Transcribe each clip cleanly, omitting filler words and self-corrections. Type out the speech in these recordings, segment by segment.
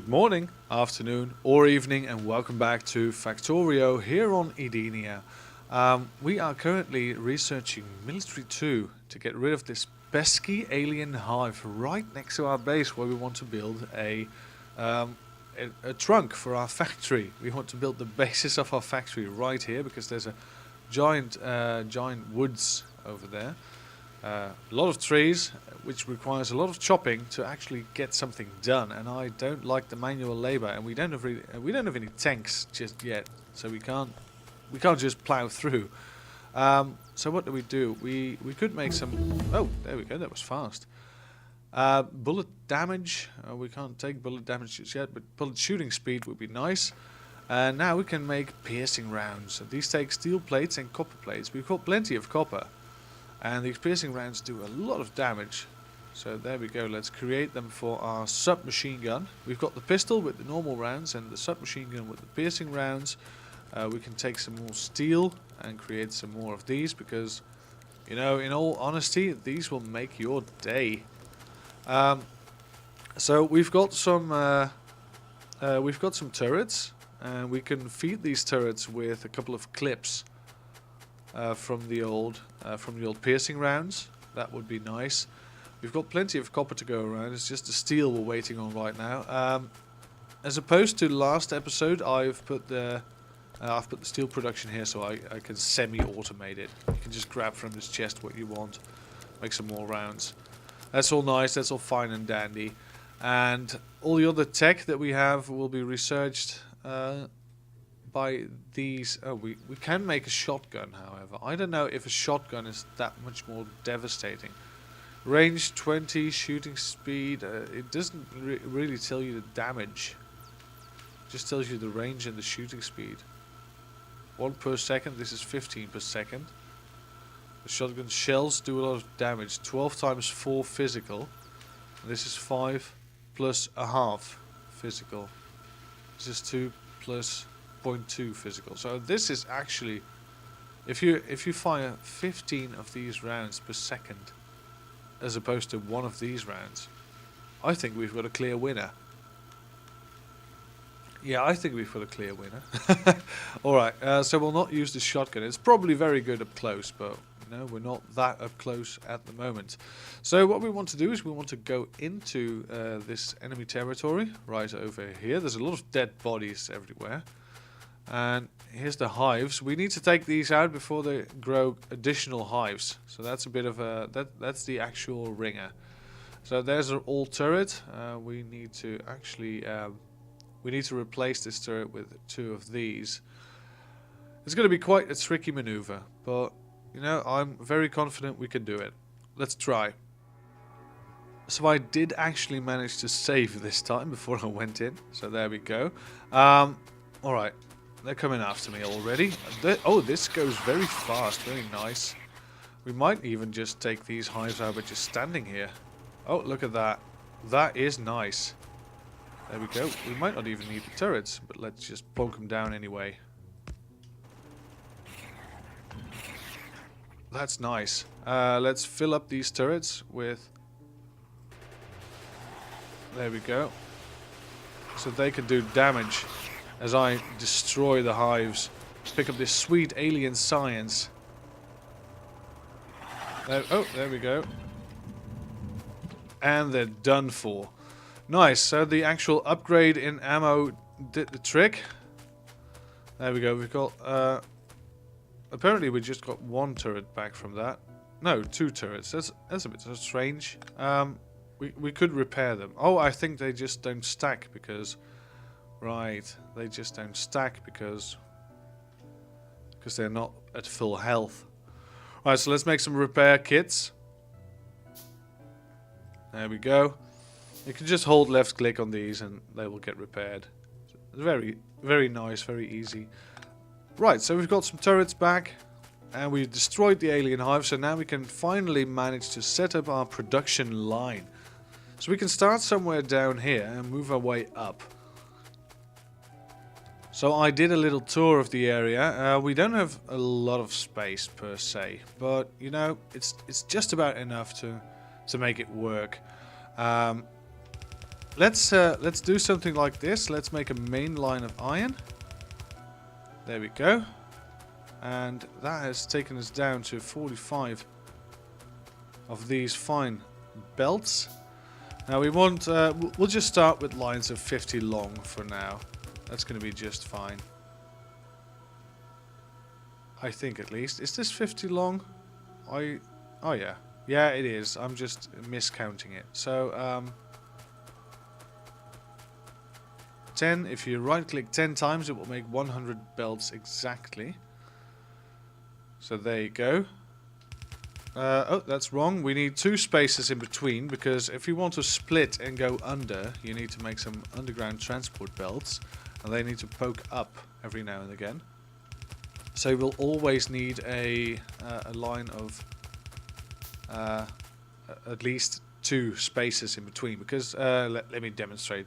morning, afternoon or evening, and welcome back to Factorio here on Edenia. We are currently researching Military 2 to get rid of this pesky alien hive right next to our base where we want to build a trunk for our factory. We want to build the basis of our factory right here because there's a giant woods over there. A lot of trees, which requires a lot of chopping to actually get something done, and I don't like the manual labor, and we don't have any tanks just yet, so we can't just plow through. So what do? We could make some. Oh, there we go. That was fast. Bullet damage. We can't take bullet damage just yet, but bullet shooting speed would be nice. And now we can make piercing rounds. These take steel plates and copper plates. We've got plenty of copper. And these piercing rounds do a lot of damage. So there we go, let's create them for our submachine gun. We've got the pistol with the normal rounds and the submachine gun with the piercing rounds. We can take some more steel and create some more of these because, you know, in all honesty, these will make your day. So we've got some turrets, and we can feed these turrets with a couple of clips. From the old piercing rounds. That would be nice. We've got plenty of copper to go around. It's just the steel we're waiting on right now. As opposed to last episode, I've put the steel production here so I can semi-automate it. You can just grab from this chest what you want, make some more rounds. That's all nice. That's all fine and dandy. And all the other tech that we have will be researched. By these. Oh, we can make a shotgun, however. I don't know if a shotgun is that much more devastating. Range 20, shooting speed. It doesn't really tell you the damage. It just tells you the range and the shooting speed. 1 per second. This is 15 per second. The shotgun shells do a lot of damage. 12 times 4 physical. And this is 5 plus a half physical. This is 2 plus 0.2 physical. So this is actually, if you fire 15 of these rounds per second as opposed to one of these rounds, I think we've got a clear winner. Yeah, I think we've got a clear winner. Alright, so we'll not use the shotgun. It's probably very good up close, but you know, we're not that up close at the moment. So what we want to do is we want to go into this enemy territory right over here. There's a lot of dead bodies everywhere. And here's the hives. We need to take these out before they grow additional hives. So that's a bit of a that's the actual ringer. So there's an old turret. We need to actually replace this turret with 2 of these. It's going to be quite a tricky maneuver, but you know, I'm very confident we can do it. Let's try. So I did actually manage to save this time before I went in. So there we go. All right. They're coming after me already. Oh, this goes very fast. Very nice. We might even just take these hives out by just standing here. Oh, look at that. That is nice. There we go. We might not even need the turrets, but let's just bonk them down anyway. That's nice. Let's fill up these turrets with... There we go. So they can do damage as I destroy the hives. Pick up this sweet alien science. Oh, there we go. And they're done for. Nice, so the actual upgrade in ammo did the trick. There we go, we've got... apparently we just got 1 turret back from that. No, 2 turrets. That's a bit strange. We could repair them. Oh, I think they just don't stack because... Right, they just don't stack because they're not at full health. Right, so let's make some repair kits. There we go. You can just hold left click on these and they will get repaired. Very, very nice, very easy. Right, so we've got some turrets back and we've destroyed the alien hive, so now we can finally manage to set up our production line. So we can start somewhere down here and move our way up. So I did a little tour of the area. We don't have a lot of space per se, but you know, it's just about enough to make it work. let's do something like this. Let's make a main line of iron. There we go. And that has taken us down to 45 of these fine belts. Now we want, we'll just start with lines of 50 long for now. That's going to be just fine. I think at least. Is this 50 long? Oh yeah. Yeah, it is. I'm just miscounting it. So, 10, if you right click 10 times, it will make 100 belts exactly. So there you go. Oh, that's wrong. We need 2 spaces in between, because if you want to split and go under, you need to make some underground transport belts, and they need to poke up every now and again. So we'll always need a line of at least 2 spaces in between, because let me demonstrate.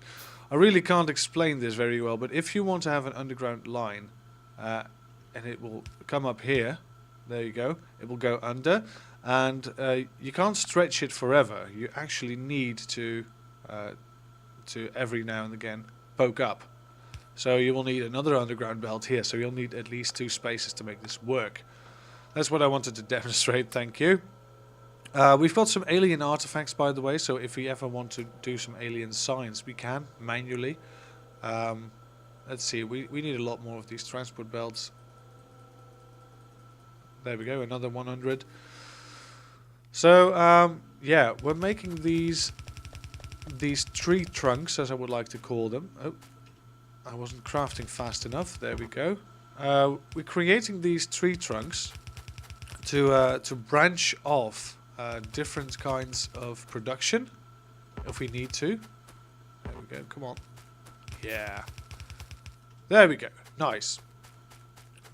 I really can't explain this very well, but if you want to have an underground line, and it will come up here, there you go, it will go under, and you can't stretch it forever. You actually need to every now and again poke up. So you will need another underground belt here, so you'll need at least 2 spaces to make this work. That's what I wanted to demonstrate, thank you. We've got some alien artifacts, by the way, so if we ever want to do some alien science, we can, manually. Let's see, we need a lot more of these transport belts. There we go, another 100. So, yeah, we're making these tree trunks, as I would like to call them. Oh, I wasn't crafting fast enough. There we go. We're creating these tree trunks to branch off different kinds of production, if we need to. There we go. Come on. Yeah. There we go. Nice.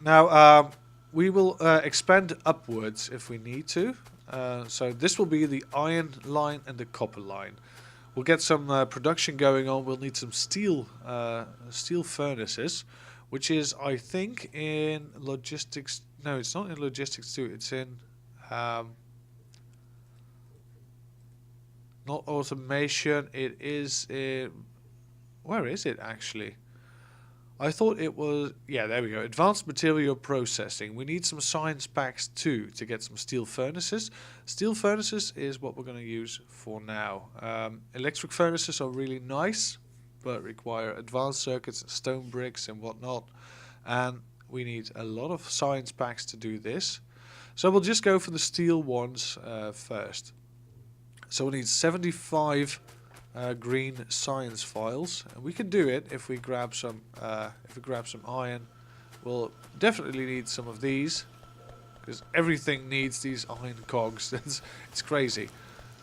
Now, we will expand upwards if we need to. So this will be the iron line and the copper line. We'll get some production going on. We'll need some steel furnaces, which is, I think, in logistics. No, it's not in logistics 2. It's in not automation. It is in, where is it actually? I thought it was, yeah, there we go. Advanced material processing. We need some science packs too to get some steel furnaces. Steel furnaces is what we're going to use for now. Electric furnaces are really nice, but require advanced circuits, stone bricks and whatnot. And we need a lot of science packs to do this. So we'll just go for the steel ones first. So we'll need 75 green science files, and we can do it if we grab some iron. We'll definitely need some of these, because everything needs these iron cogs. It's crazy.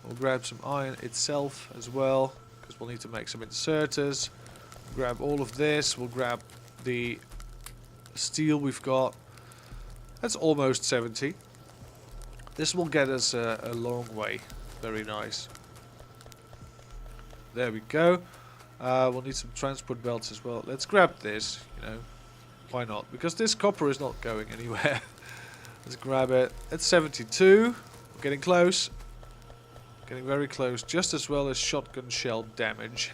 We'll grab some iron itself as well, because we'll need to make some inserters. Grab all of this. We'll grab the steel we've got. That's almost 70. This will get us a long way. Very nice. There we go. We'll need some transport belts as well. Let's grab this, you know. Why not? Because this copper is not going anywhere. Let's grab it. It's 72. We're getting close. Getting very close. Just as well as shotgun shell damage.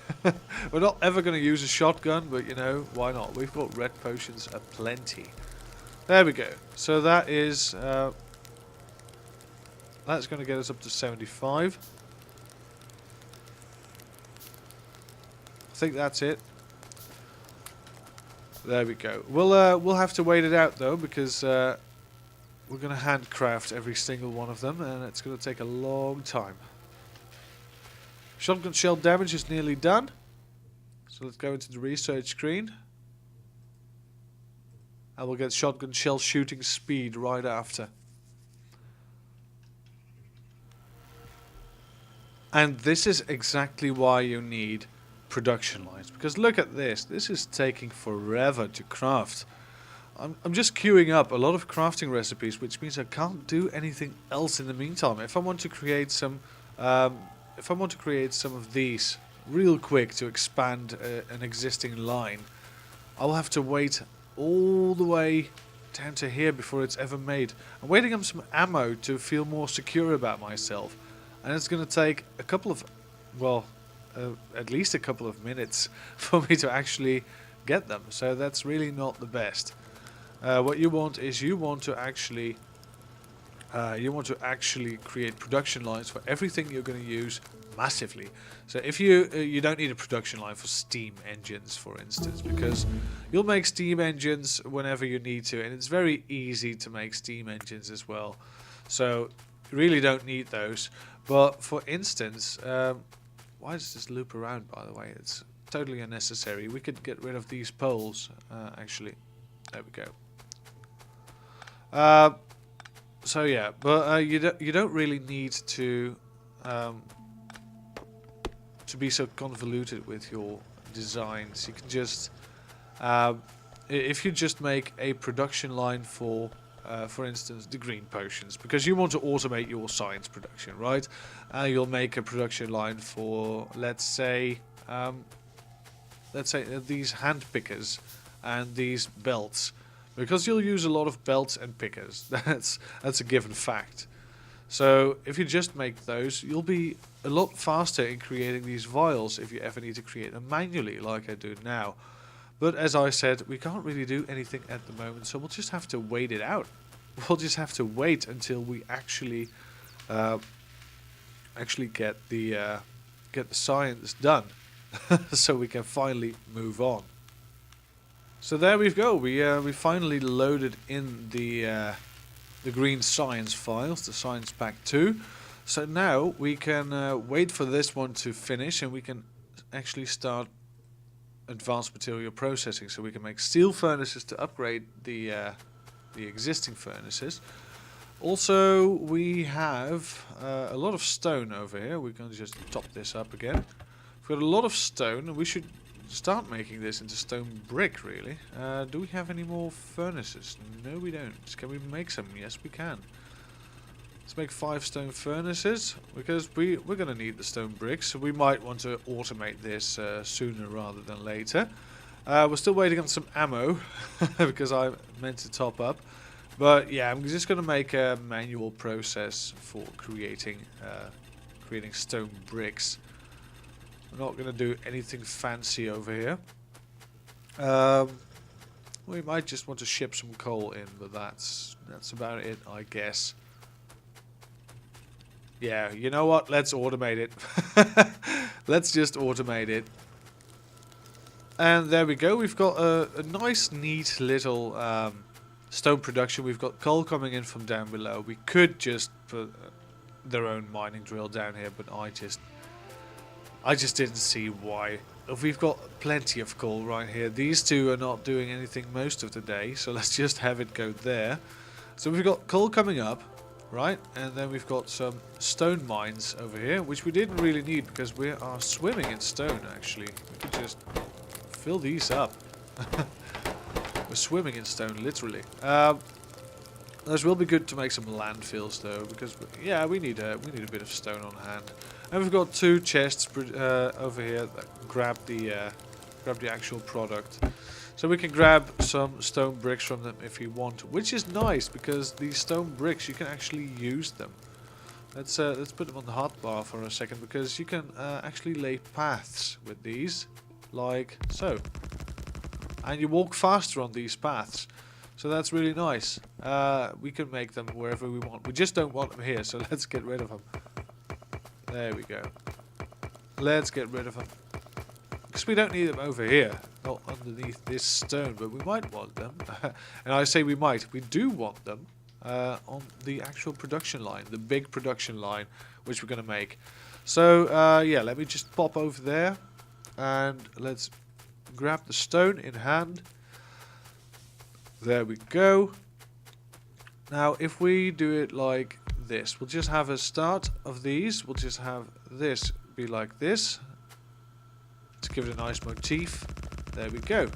We're not ever going to use a shotgun, but you know, why not? We've got red potions aplenty. There we go. So that is... that's going to get us up to 75. I think that's it. There we go. We'll have to wait it out though, because we're going to handcraft every single one of them, and it's going to take a long time. Shotgun shell damage is nearly done, so let's go into the research screen, and we'll get shotgun shell shooting speed right after. And this is exactly why you need production lines, because look at this. This is taking forever to craft. I'm just queuing up a lot of crafting recipes, which means I can't do anything else in the meantime. If I want to create some of these real quick to expand an existing line, I'll have to wait all the way down to here before it's ever made. I'm waiting on some ammo to feel more secure about myself, and it's going to take a couple of, well, at least a couple of minutes for me to actually get them. So that's really not the best. What you want is you want to actually create production lines for everything you're going to use massively. So if you don't need a production line for steam engines, for instance, because you'll make steam engines whenever you need to, and it's very easy to make steam engines as well. So you really don't need those. But for instance, why does this loop around, by the way? It's totally unnecessary. We could get rid of these poles, actually. There we go. So yeah, but you don't really need to be so convoluted with your designs. You can just if you just make a production line for instance, the green potions, because you want to automate your science production, right? You'll make a production line for, let's say these hand pickers and these belts, because you'll use a lot of belts and pickers. That's a given fact. So if you just make those, you'll be a lot faster in creating these vials if you ever need to create them manually, like I do now. But as I said, we can't really do anything at the moment, so we'll just have to wait it out. We'll just have to wait until we actually get the science done, so we can finally move on. So there we go. We finally loaded in the green science files, the science pack 2. So now we can wait for this one to finish, and we can actually start advanced material processing. So we can make steel furnaces to upgrade the existing furnaces. Also, we have a lot of stone over here. We're going to just top this up again. We've got a lot of stone, and we should start making this into stone brick, really. Do we have any more furnaces? No, we don't. Can we make some? Yes, we can. Let's make 5 stone furnaces, because we're going to need the stone bricks, so we might want to automate this sooner rather than later. We're still waiting on some ammo, because I meant to top up. But yeah, I'm just going to make a manual process for creating stone bricks. I'm not going to do anything fancy over here. We might just want to ship some coal in, but that's about it, I guess. Yeah, you know what? Let's automate it. Let's just automate it. And there we go. We've got a nice, neat little stone production. We've got coal coming in from down below. We could just put their own mining drill down here, but I just didn't see why. If we've got plenty of coal right here, these two are not doing anything most of the day, so let's just have it go there. So we've got coal coming up, right? And then we've got some stone mines over here, which we didn't really need because we are swimming in stone, actually. We could just fill these up. We're swimming in stone, literally. Those will be good to make some landfills, though, because we need a bit of stone on hand. And we've got 2 chests over here that grab the actual product. So we can grab some stone bricks from them if you want, which is nice because these stone bricks, you can actually use them. Let's put them on the hotbar for a second, because you can actually lay paths with these, like so. And you walk faster on these paths. So that's really nice. We can make them wherever we want. We just don't want them here, so let's get rid of them. There we go. Let's get rid of them. Because we don't need them over here, not underneath this stone, but we might want them. And I say we might. We do want them on the actual production line, the big production line, which we're going to make. So, yeah, let me just pop over there. And let's grab the stone in hand. There we go. Now, if we do it like this, we'll just have a start of these. We'll just have this be like this to give it a nice motif. There we go.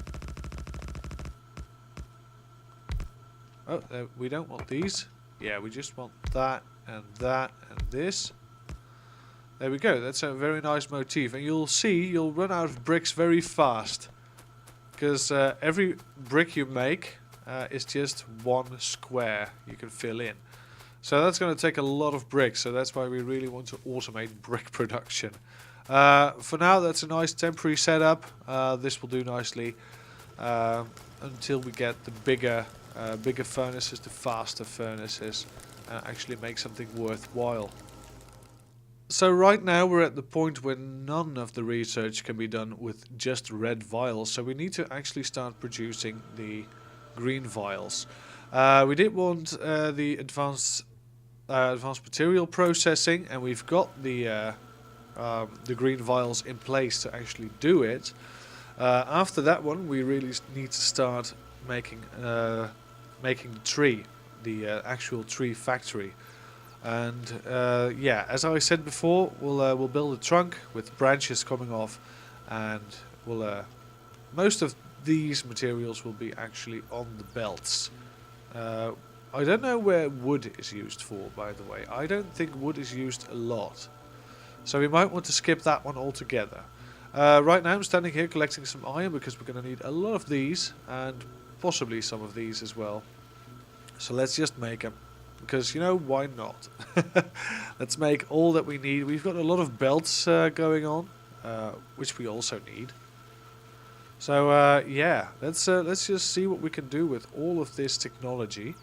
Oh, we don't want these. Yeah, we just want that and this. There we go. That's a very nice motif. And you'll see you'll run out of bricks very fast, because every brick you make is just 1 square you can fill in. So that's going to take a lot of bricks, so that's why we really want to automate brick production. For now, that's a nice temporary setup. This will do nicely until we get the bigger furnaces, the faster furnaces, and actually make something worthwhile. So right now we're at the point where none of the research can be done with just red vials, so we need to actually start producing the green vials. We did want the advanced material processing, and we've got the green vials in place to actually do it. After that one, we really need to start making the tree, the actual tree factory. And yeah, as I said before, we'll build a trunk with branches coming off, and most of these materials will be actually on the belts. I don't know where wood is used for, by the way. I don't think wood is used a lot, so we might want to skip that one altogether. Right now I'm standing here collecting some iron because we're going to need a lot of these, and possibly some of these as well. So let's just make them. Because, you know, why not? Let's make all that we need. We've got a lot of belts going on, which we also need. So, yeah, let's just see what we can do with all of this technology.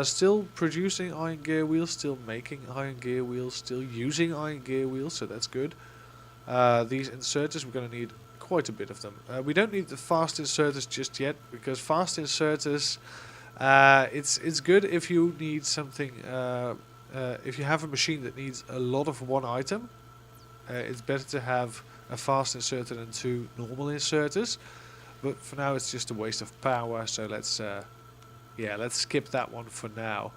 Still producing iron gear wheels, still making iron gear wheels, still using iron gear wheels, so that's good. These inserters, we're going to need quite a bit of them. We don't need the fast inserters just yet, because fast inserters... it's good if you need something, if you have a machine that needs a lot of one item. It's better to have a fast inserter than two normal inserters, but for now it's just a waste of power, so let's skip that one for now.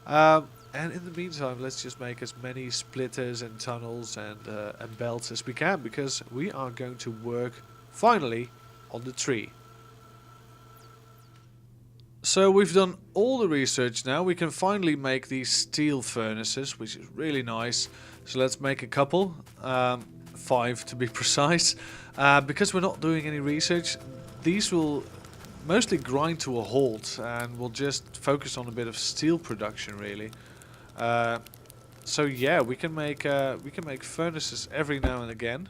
And in the meantime, let's just make as many splitters and tunnels and belts as we can, because we are going to work finally on the tree. So we've done all the research now. We can finally make these steel furnaces, which is really nice. So let's make a couple, 5 to be precise. Because we're not doing any research, these will mostly grind to a halt, and we'll just focus on a bit of steel production, really. So yeah, we can make furnaces every now and again.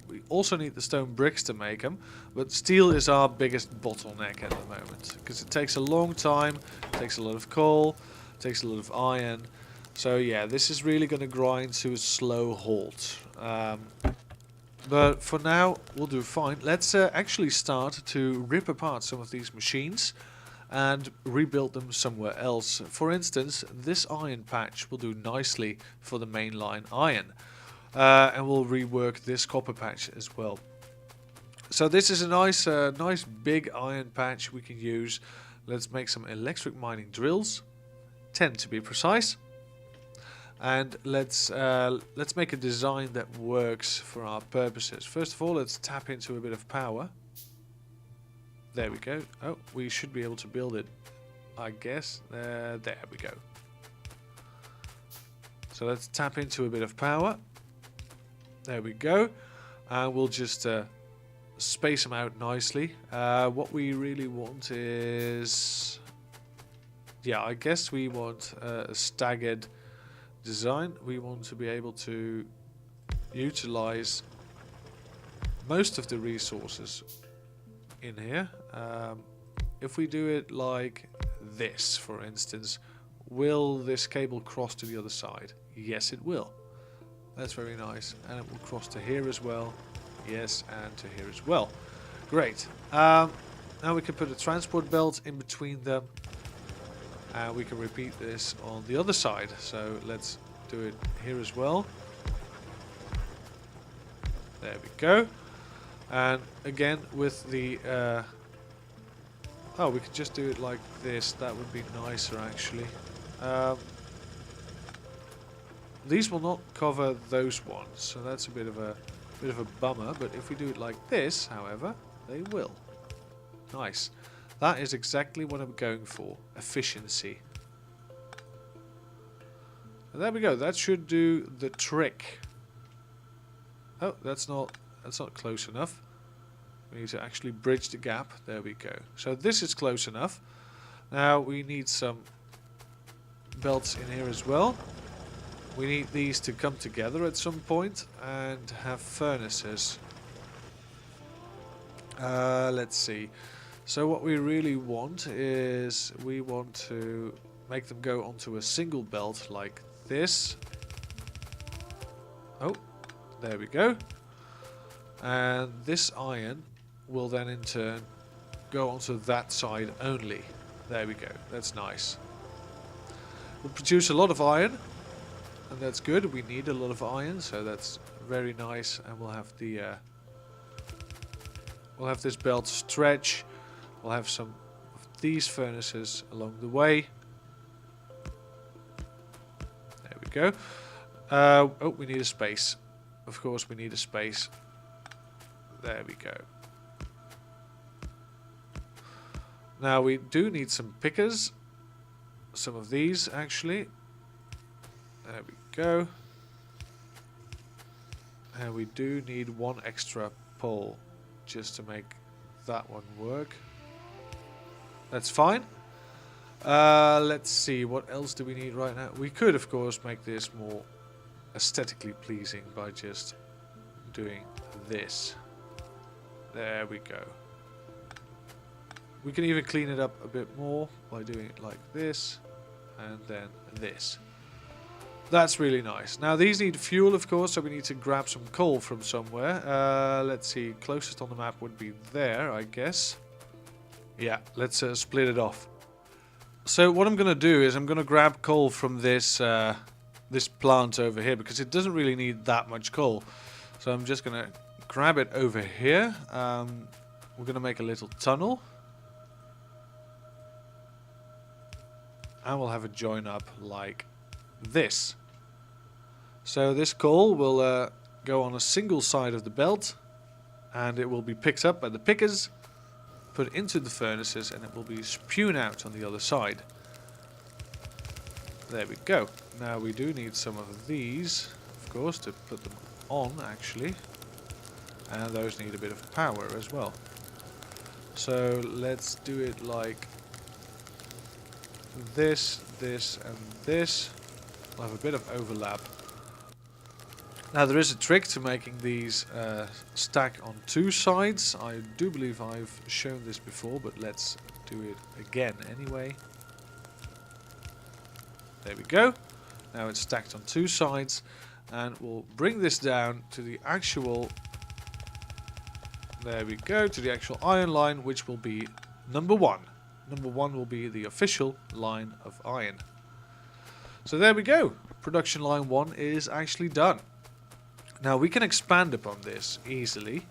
We also need the stone bricks to make them, but steel is our biggest bottleneck at the moment, because it takes a long time, it takes a lot of coal, it takes a lot of iron. So yeah, this is really going to grind to a slow halt. But for now, we'll do fine. Let's actually start to rip apart some of these machines and rebuild them somewhere else. For instance, this iron patch will do nicely for the mainline iron. And we'll rework this copper patch as well. So this is a nice big iron patch we can use. Let's make some electric mining drills, 10 to be precise. And let's make a design that works for our purposes. First of all, let's tap into a bit of power. There we go. Oh, we should be able to build it, I guess. There we go. So let's tap into a bit of power. There we go. And we'll just space them out nicely. What we really want is... yeah, I guess we want a staggered design. We want to be able to utilize most of the resources in here. If we do it like this, for instance, will this cable cross to the other side? Yes, it will. That's very nice. And it will cross to here as well. Yes, and to here as well. Great. Now we can put a transport belt in between them. And we can repeat this on the other side. So let's do it here as well. There we go. And again with the... oh, we could just do it like this. That would be nicer, actually. These will not cover those ones, so that's a bit of a bummer. But if we do it like this, however, they will. Nice. That is exactly what I'm going for. Efficiency. And there we go. That should do the trick. Oh, that's not close enough. We need to actually bridge the gap. There we go. So this is close enough. Now we need some belts in here as well. We need these to come together at some point and have furnaces. Let's see. So what we really want is we want to make them go onto a single belt like this. Oh, there we go. And this iron will then in turn go onto that side only. There we go. That's nice. We'll produce a lot of iron. And that's good. We need a lot of iron, so that's very nice. And we'll have this belt stretch. We'll have some of these furnaces along the way. There we go. Oh, we need a space. Of course, we need a space. There we go. Now we do need some pickers. Some of these actually. There we go. And we do need one extra pole just to make that one work. That's fine. Let's see, what else do we need right now? We could, of course, make this more aesthetically pleasing by just doing this. There we go. We can even clean it up a bit more by doing it like this and then this. That's really nice. Now these need fuel, of course, so we need to grab some coal from somewhere. Let's see, closest on the map would be there, I guess. Yeah, let's split it off. So what I'm going to do is I'm going to grab coal from this this plant over here, because it doesn't really need that much coal. So I'm just going to grab it over here. We're going to make a little tunnel. And we'll have it join up like this. So this coal will go on a single side of the belt, and it will be picked up by the pickers, put into the furnaces, and it will be spewed out on the other side. There we go. Now we do need some of these, of course, to put them on actually, and those need a bit of power as well. So let's do it like this, this and this. We'll have a bit of overlap. Now there is a trick to making these stack on two sides. I do believe I've shown this before, but let's do it again anyway. There we go. Now it's stacked on two sides, and we'll bring this down to the actual, there we go, to the actual iron line, which will be number 1. Number 1 will be the official line of iron. So there we go. Production line 1 is actually done. Now we can expand upon this easily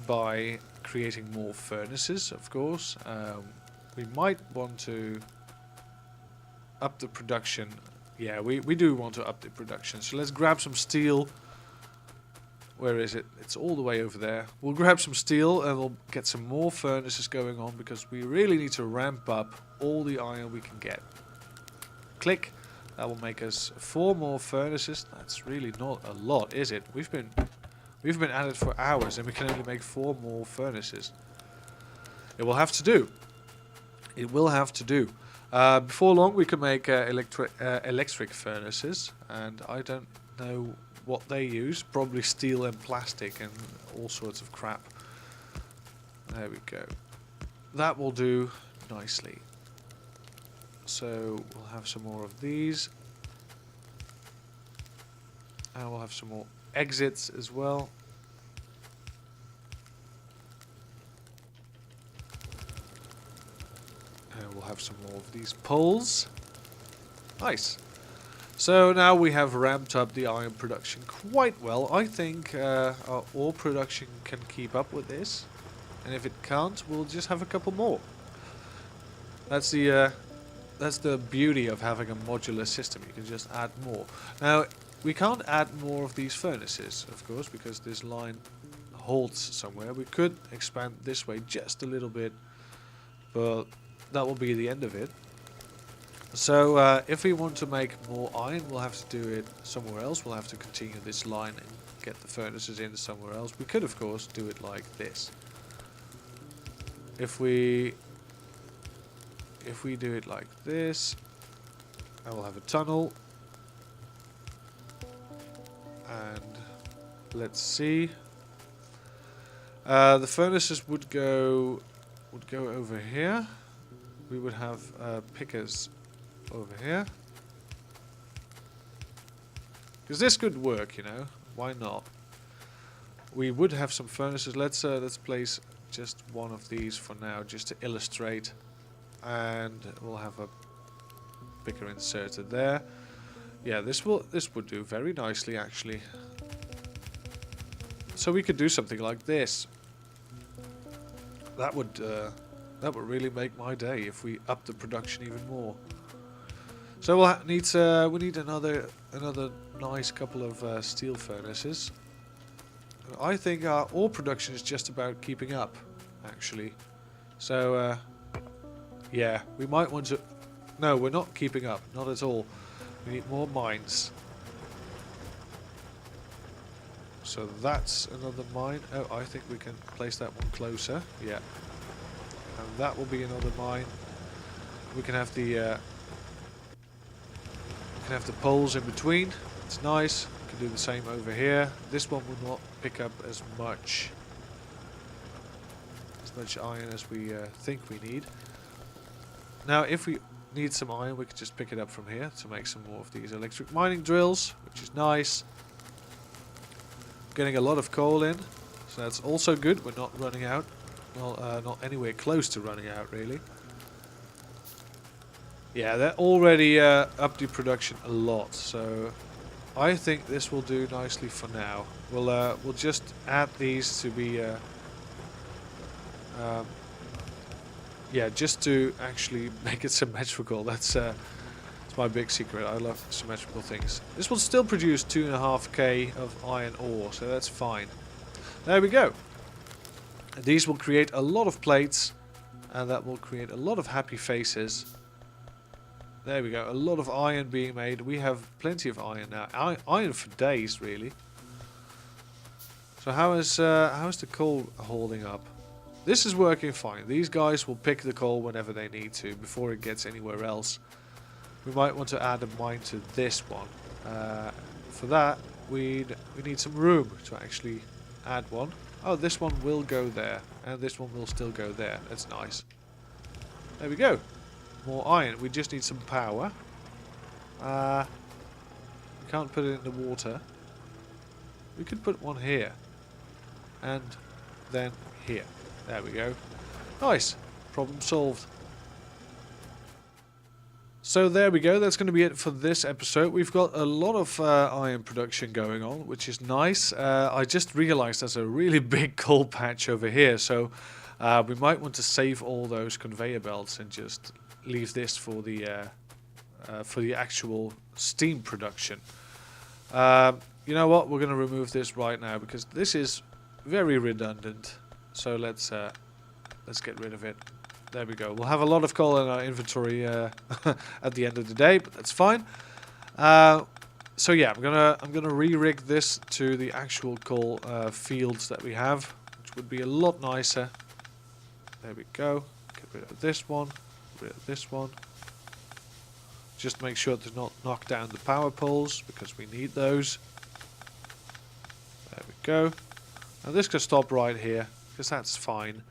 by creating more furnaces, of course. We might want to up the production. Yeah, we do want to up the production. So let's grab some steel. Where is it? It's all the way over there. We'll grab some steel and we'll get some more furnaces going on, because we really need to ramp up all the iron we can get. Click. That will make us 4 more furnaces. That's really not a lot, is it? We've been at it for hours and we can only make 4 more furnaces. It will have to do. It will have to do. Before long we can make electric furnaces, and I don't know what they use. Probably steel and plastic and all sorts of crap. There we go. That will do nicely. So we'll have some more of these. And we'll have some more exits as well. And we'll have some more of these poles. Nice. So now we have ramped up the iron production quite well. I think our ore production can keep up with this. And if it can't, we'll just have a couple more. That's the beauty of having a modular system. You can just add more. Now, we can't add more of these furnaces, of course, because this line holds somewhere. We could expand this way just a little bit, but that will be the end of it. So, if we want to make more iron, we'll have to do it somewhere else. We'll have to continue this line and get the furnaces in somewhere else. We could, of course, do it like this. If we do it like this, I will have a tunnel. And let's see. The furnaces would go over here. We would have pickers over here. Because this could work, you know. Why not? We would have some furnaces. Let's place just one of these for now, just to illustrate. And we'll have a picker inserted there. Yeah, this would do very nicely actually. So we could do something like this. That would really make my day if we up the production even more. So we need another nice couple of steel furnaces. I think our ore production is just about keeping up, actually. So yeah, we might want to. No, we're not keeping up, not at all. We need more mines. So that's another mine. Oh, I think we can place that one closer. Yeah. And that will be another mine. We can have the poles in between. It's nice. We can do the same over here. This one will not pick up as much iron as we think we need. Now, if we need some iron, we can just pick it up from here to make some more of these electric mining drills, which is nice. Getting a lot of coal in, so that's also good. We're not running out. Well, not anywhere close to running out, really. Yeah, they're already up the production a lot, so I think this will do nicely for now. We'll just add these to be yeah, just to actually make it symmetrical. That's my big secret. I love symmetrical things. This will still produce 2.5k of iron ore, so that's fine. There we go. And these will create a lot of plates, and that will create a lot of happy faces. There we go. A lot of iron being made. We have plenty of iron now. Iron for days, really. So how's the coal holding up? This is working fine. These guys will pick the coal whenever they need to, before it gets anywhere else. We might want to add a mine to this one. For that, we need some room to actually add one. Oh, this one will go there, and this one will still go there. That's nice. There we go. More iron. We just need some power. We can't put it in the water. We could put one here, and then here. There we go. Nice. Problem solved. So there we go. That's going to be it for this episode. We've got a lot of iron production going on, which is nice. I just realized there's a really big coal patch over here, so we might want to save all those conveyor belts and just leave this for the actual steam production. You know what? We're going to remove this right now because this is very redundant. So let's get rid of it. There we go. We'll have a lot of coal in our inventory at the end of the day, but that's fine. So yeah, I'm gonna re-rig this to the actual coal fields that we have, which would be a lot nicer. There we go. Get rid of this one. Get rid of this one. Just make sure to not knock down the power poles because we need those. There we go. Now this can stop right here because that's fine.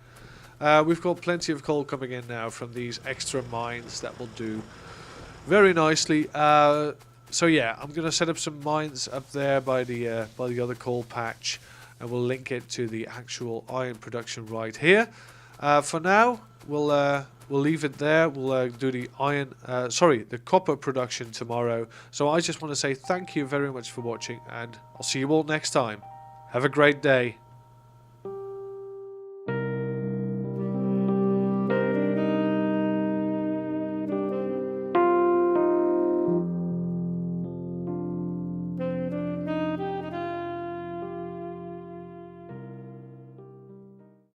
We've got plenty of coal coming in now from these extra mines that will do very nicely. So yeah, I'm gonna set up some mines up there by the other coal patch, and we'll link it to the actual iron production right here. For now, we'll leave it there. We'll do the the copper production tomorrow. So I just want to say thank you very much for watching, and I'll see you all next time. Have a great day.